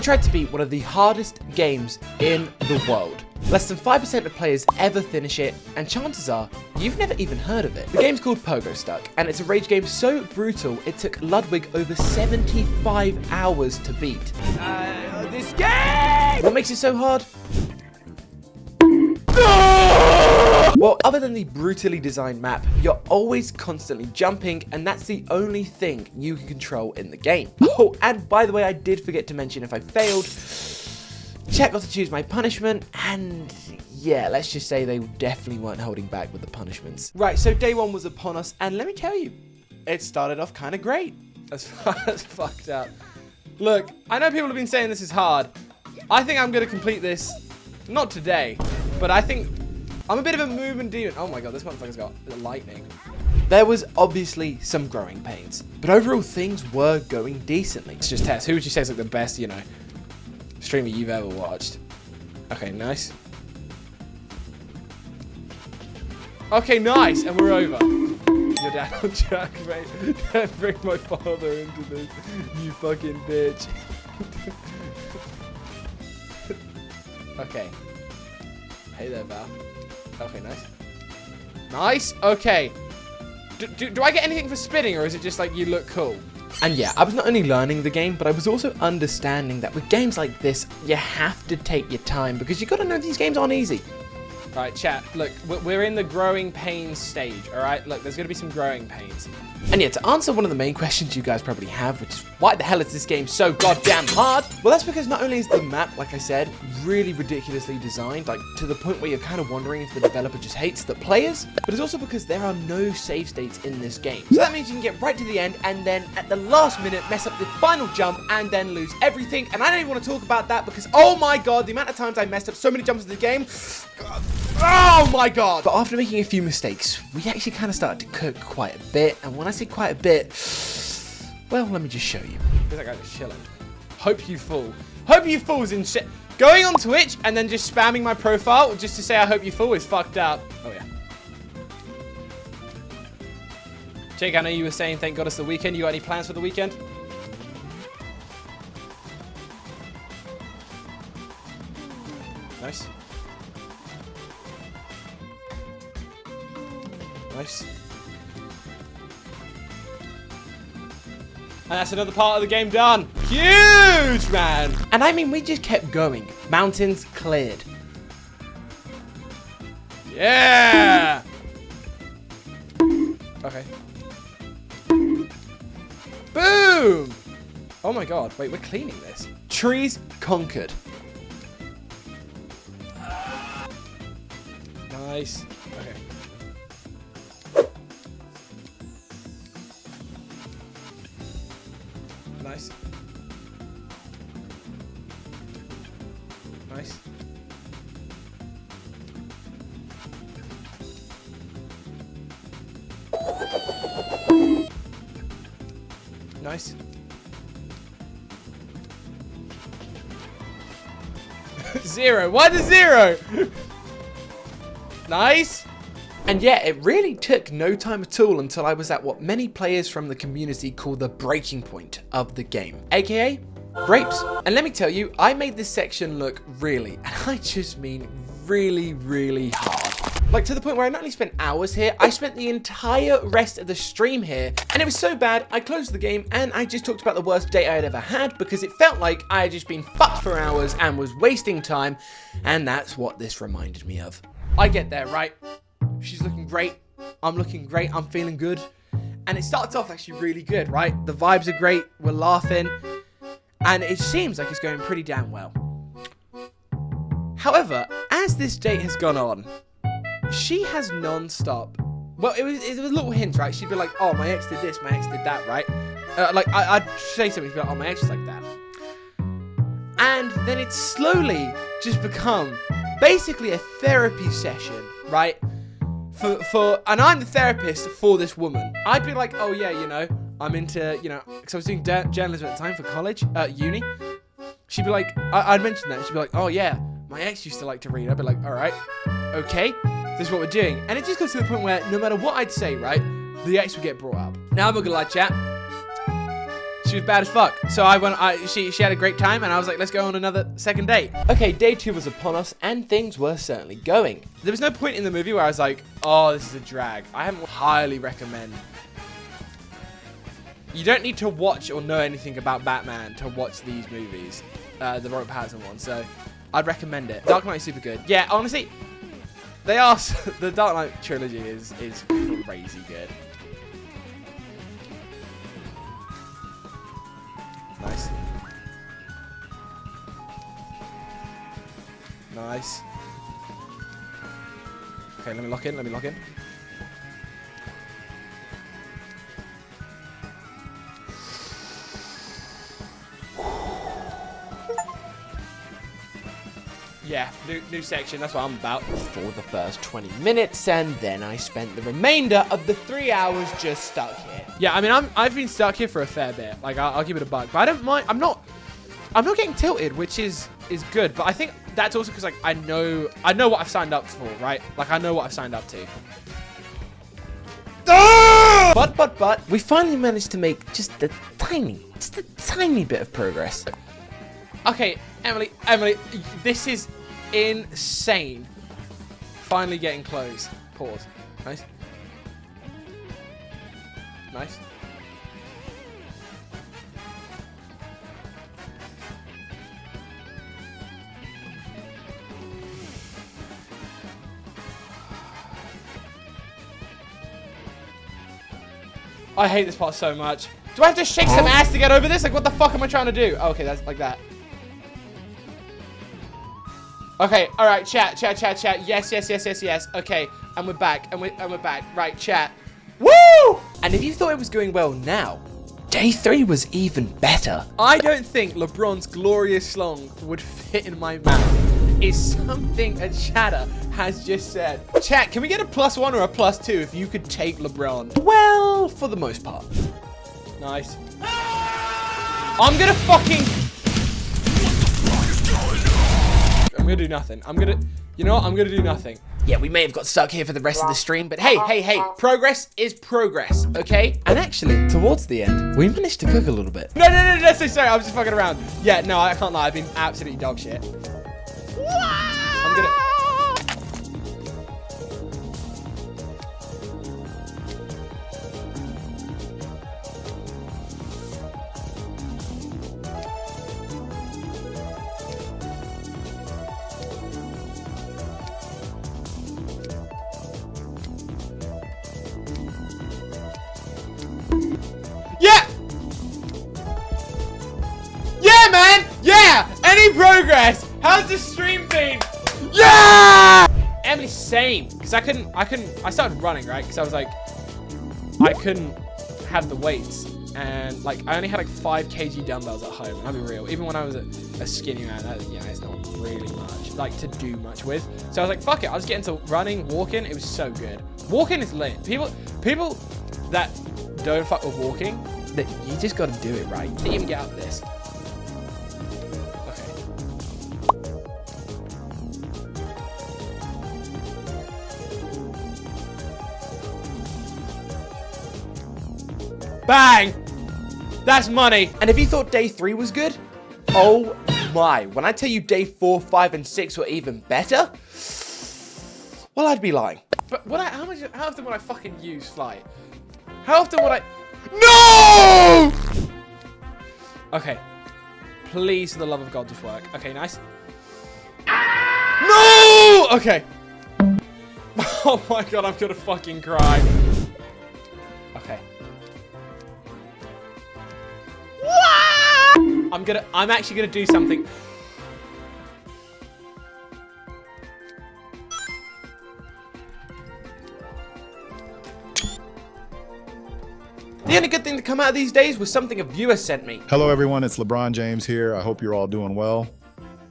I tried to beat one of the hardest games in the world. Less than 5% of players ever finish it, and chances are, you've never even heard of it. The game's called Pogo Stuck, and it's a rage game so brutal, it took Ludwig over 75 hours to beat. This game! What makes it so hard? Well, other than the brutally designed map, you're always constantly jumping, and that's the only thing you can control in the game. Oh, and by the way, I did forget to mention if I failed, check not to choose my punishment, and yeah, let's just say they definitely weren't holding back with the punishments. Right, so day one was upon us, and let me tell you, it started off kind of great. As far as fucked up. Look, I know people have been saying this is hard. I think I'm going to complete this, not today, but I think I'm a bit of a movement demon. Oh my god, this motherfucker's got lightning. There was obviously some growing pains, but overall things were going decently. Let's just test. Who would you say is like the best, you know, streamer you've ever watched? Okay, nice. Okay, nice, and we're over. Your dad will jack, mate. Don't bring my father into this, you fucking bitch. Okay. Hey there, Val. Okay, nice. Nice, okay. Do I get anything for spinning, or is it just like you look cool? And yeah, I was not only learning the game, but I was also understanding that with games like this, you have to take your time, because you gotta know these games aren't easy. All right, chat, look, we're in the growing pains stage, all right? Look, there's gonna be some growing pains. And yeah, to answer one of the main questions you guys probably have, which is why the hell is this game so goddamn hard? Well, that's because not only is the map, like I said, really ridiculously designed, like to the point where you're kind of wondering if the developer just hates the players, but it's also because there are no save states in this game. So that means you can get right to the end and then at the last minute mess up the final jump and then lose everything. And I don't even want to talk about that because, oh my god, the amount of times I messed up so many jumps in the game. Oh my god! But after making a few mistakes, we actually kind of started to cook quite a bit. And when I say quite a bit, well, let me just show you. Where's that guy just chilling? Hope you fall. Hope you fall's in shit. Going on Twitch and then just spamming my profile just to say I hope you fall is fucked up. Oh yeah. Jake, I know you were saying thank god it's the weekend. You got any plans for the weekend? Nice. Nice. And that's another part of the game done. Huge, man. And I mean, we just kept going. Mountains cleared. Yeah. Okay. Boom. Oh my god. Wait, we're cleaning this. Trees conquered. Nice. Okay. Nice. Nice. Nice. Zero. Why the zero? Nice. And yeah, it really took no time at all until I was at what many players from the community call the breaking point of the game, aka grapes. And let me tell you, I made this section look really, and I just mean really, really hard. Like to the point where I not only spent hours here, I spent the entire rest of the stream here, and it was so bad, I closed the game and I just talked about the worst day I had ever had because it felt like I had just been fucked for hours and was wasting time, and that's what this reminded me of. I get there, right? She's looking great. I'm looking great. I'm feeling good. And it starts off actually really good, right? The vibes are great. We're laughing. And it seems like it's going pretty damn well. However, as this date has gone on, she has non-stop. Well, it was little hints, right? She'd be like, oh, my ex did this, my ex did that, right? Like, I'd say something, she'd be like, oh, my ex is like that. And then it's slowly just become basically a therapy session, right? And I'm the therapist for this woman. I'd be like, oh yeah, you know, I'm into, you know, because I was doing journalism at the time for college, uni. She'd be like, I'd mention that. She'd be like, oh yeah, my ex used to like to read. I'd be like, all right, okay, this is what we're doing. And it just goes to the point where no matter what I'd say, right, the ex would get brought up. Now I'm not gonna lie, chat. She was bad as fuck. So I went, she had a great time, and I was like, let's go on another second date. Okay, day 2 was upon us, and things were certainly going. There was no point in the movie where I was like, oh, this is a drag. I highly recommend. You don't need to watch or know anything about Batman to watch these movies, the Robert Pattinson one. So I'd recommend it. Dark Knight is super good. Yeah, honestly, they are. The Dark Knight trilogy is crazy good. Nice. Nice. Okay, let me lock in. Let me lock in. Yeah, new section, that's what I'm about. For the first 20 minutes, and then I spent the remainder of the 3 hours just stuck here. Yeah, I mean, I've been stuck here for a fair bit. Like, I'll give it a buck, but I don't mind. I'm not getting tilted, which is good. But I think that's also because, like, I know what I've signed up for, right? Like, I know what I've signed up to. But we finally managed to make just a tiny bit of progress. Okay, Emily, this is insane. Finally getting close. Pause. Nice. Nice. I hate this part so much. Do I have to shake some ass to get over this? Like, what the fuck am I trying to do? Oh, okay, that's like that. Okay, all right, chat. Yes. Okay, and we're back, and we're back. Right, chat. Woo! And if you thought it was going well now, day 3 was even better. I don't think LeBron's glorious song would fit in my mouth. It's something a chatter has just said. Chat, can we get a +1 or a +2 if you could take LeBron? Well, for the most part. Nice. I'm gonna fucking... I'm gonna do nothing. You know what? I'm gonna do nothing. Yeah, we may have got stuck here for the rest of the stream, but hey, progress is progress, okay? And actually, towards the end, we managed to cook a little bit. No, sorry, I was just fucking around. Yeah, no, I can't lie, I've been absolutely dog shit. I'm gonna... Any progress? How's the stream been? Yeah! Emily, same. Because I started running, right? Because I was like, I couldn't have the weights. And like, I only had like 5 kg dumbbells at home. I'll be real. Even when I was a skinny man, it's not really much, like, to do much with. So I was like, fuck it. I'll just get into running, walking. It was so good. Walking is lit. People that don't fuck with walking, that you just got to do it, right? To even get out of this. Bang! That's money. And if you thought day 3 was good, oh my. When I tell you day 4, 5, and 6 were even better, well, I'd be lying. But how often would I fucking use flight? How often would I... No! Okay. Please, for the love of God, just work. Okay, nice. No! Okay. Oh my God, I'm gonna fucking cry. Okay. I'm actually gonna do something. The only good thing to come out of these days was something a viewer sent me. Hello everyone, it's LeBron James here. I hope you're all doing well.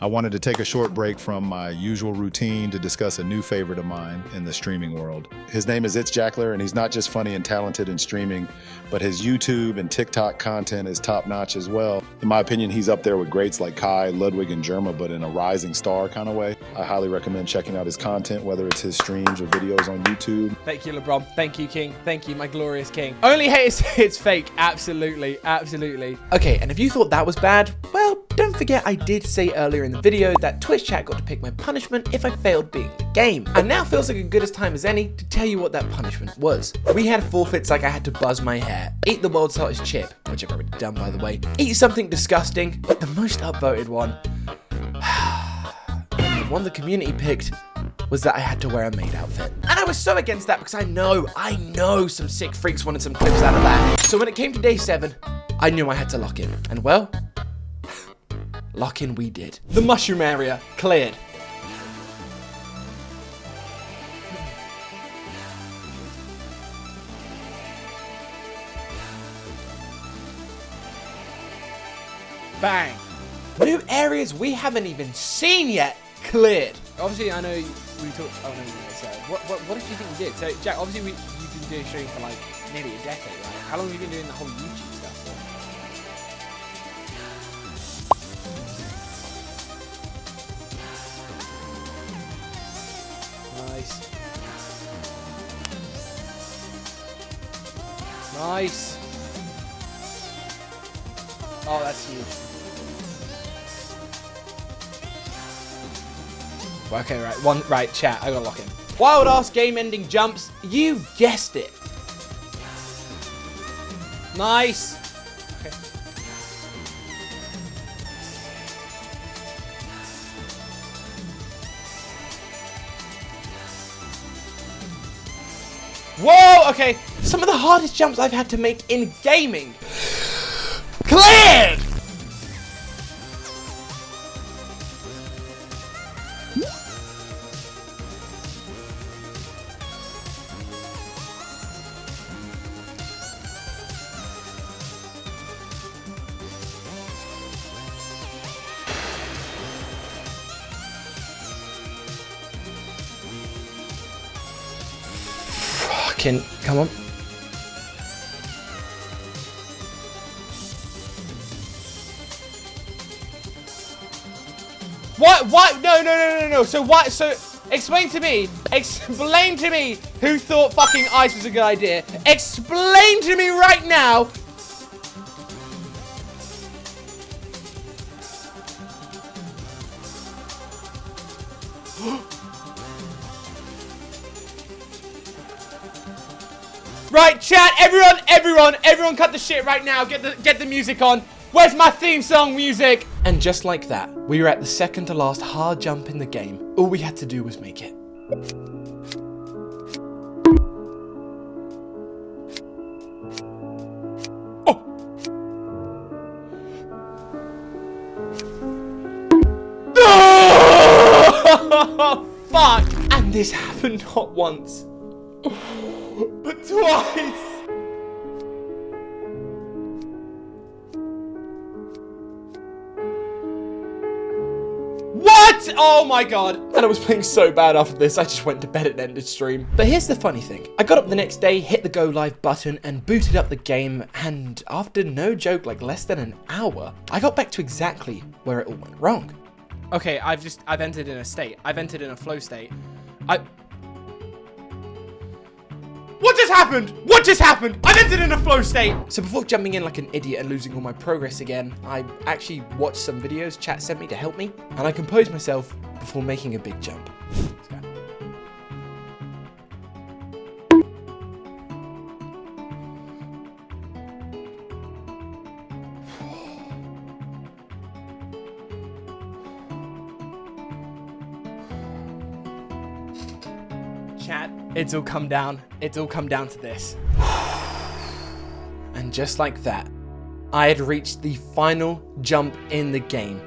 I wanted to take a short break from my usual routine to discuss a new favorite of mine in the streaming world. His name is It's Jackler, and he's not just funny and talented in streaming, but his YouTube and TikTok content is top-notch as well. In my opinion, he's up there with greats like Kai, Ludwig, and Germa, but in a rising star kind of way. I highly recommend checking out his content, whether it's his streams or videos on YouTube. Thank you, LeBron. Thank you, King. Thank you, my glorious King. Only haters say it's fake. Absolutely, absolutely. Okay, and if you thought that was bad, well, don't forget I did say earlier in the video that Twitch chat got to pick my punishment if I failed beating the game. And now feels like a good as time as any to tell you what that punishment was. We had forfeits like I had to buzz my hair, eat the world's hottest chip, which I've already done by the way, eat something disgusting, but the most upvoted one, and the one the community picked, was that I had to wear a maid outfit. And I was so against that because I know some sick freaks wanted some clips out of that. So when it came to day 7, I knew I had to lock in. And well, lock in we did. The mushroom area cleared. Bang. New areas we haven't even seen yet cleared. Obviously, I know we talked. Oh no, so what did you think you did? So Jack, obviously you've been doing streaming for like nearly a decade, right? How long have you been doing the whole YouTube stuff for? Nice. Nice. Oh, that's huge. Okay, right, chat, I gotta lock in. Wild ass game ending jumps, you guessed it. Nice. Okay. Whoa, okay. Some of the hardest jumps I've had to make in gaming. Cleared! Come on. What? No. So what? So explain to me who thought fucking ice was a good idea. Explain to me right now. Right, chat, everyone cut the shit right now. Get the music on. Where's my theme song music? And just like that, we were at the second to last hard jump in the game. All we had to do was make it. Oh! Fuck! And this happened not once, but twice! What? Oh my god. And I was playing so bad after this, I just went to bed and ended stream. But here's the funny thing. I got up the next day, hit the go live button and booted up the game, and after no joke, like less than an hour, I got back to exactly where it all went wrong. Okay, I've entered in a state. I've entered in a flow state. What just happened? What just happened? I've entered in a flow state. So before jumping in like an idiot and losing all my progress again, I actually watched some videos chat sent me to help me, and I composed myself before making a big jump. Let's go. Chat, it's all come down to this. And just like that, I had reached the final jump in the game,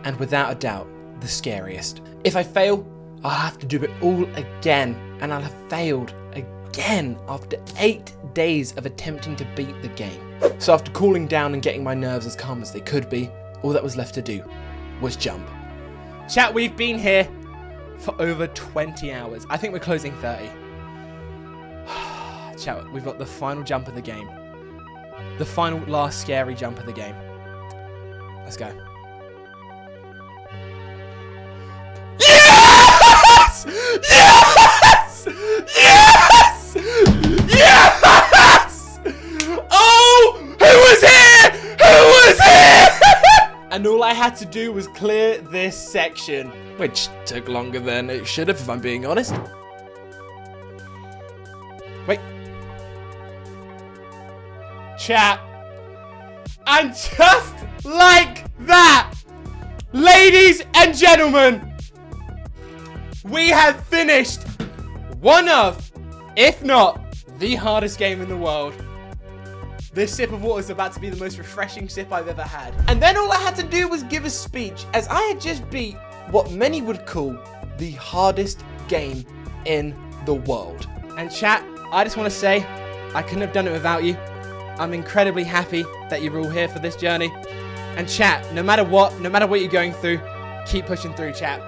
and without a doubt, the scariest. If I fail, I'll have to do it all again, and I'll have failed again after 8 days of attempting to beat the game. So after cooling down and getting my nerves as calm as they could be, all that was left to do was jump. Chat, we've been here for over 20 hours. I think we're closing 30. Chat, we've got the final jump of the game. The final last scary jump of the game. Let's go. Yes! Yes! Yes! Yes! Oh! Who was here? Who was here? And all I had to do was clear this section, which took longer than it should have, if I'm being honest. Wait. Chat. And just like that, ladies and gentlemen, we have finished one of, if not the hardest game in the world. This sip of water is about to be the most refreshing sip I've ever had. And then all I had to do was give a speech, as I had just beat what many would call the hardest game in the world. And chat, I just want to say, I couldn't have done it without you. I'm incredibly happy that you're all here for this journey. And chat, no matter what you're going through, keep pushing through, chat.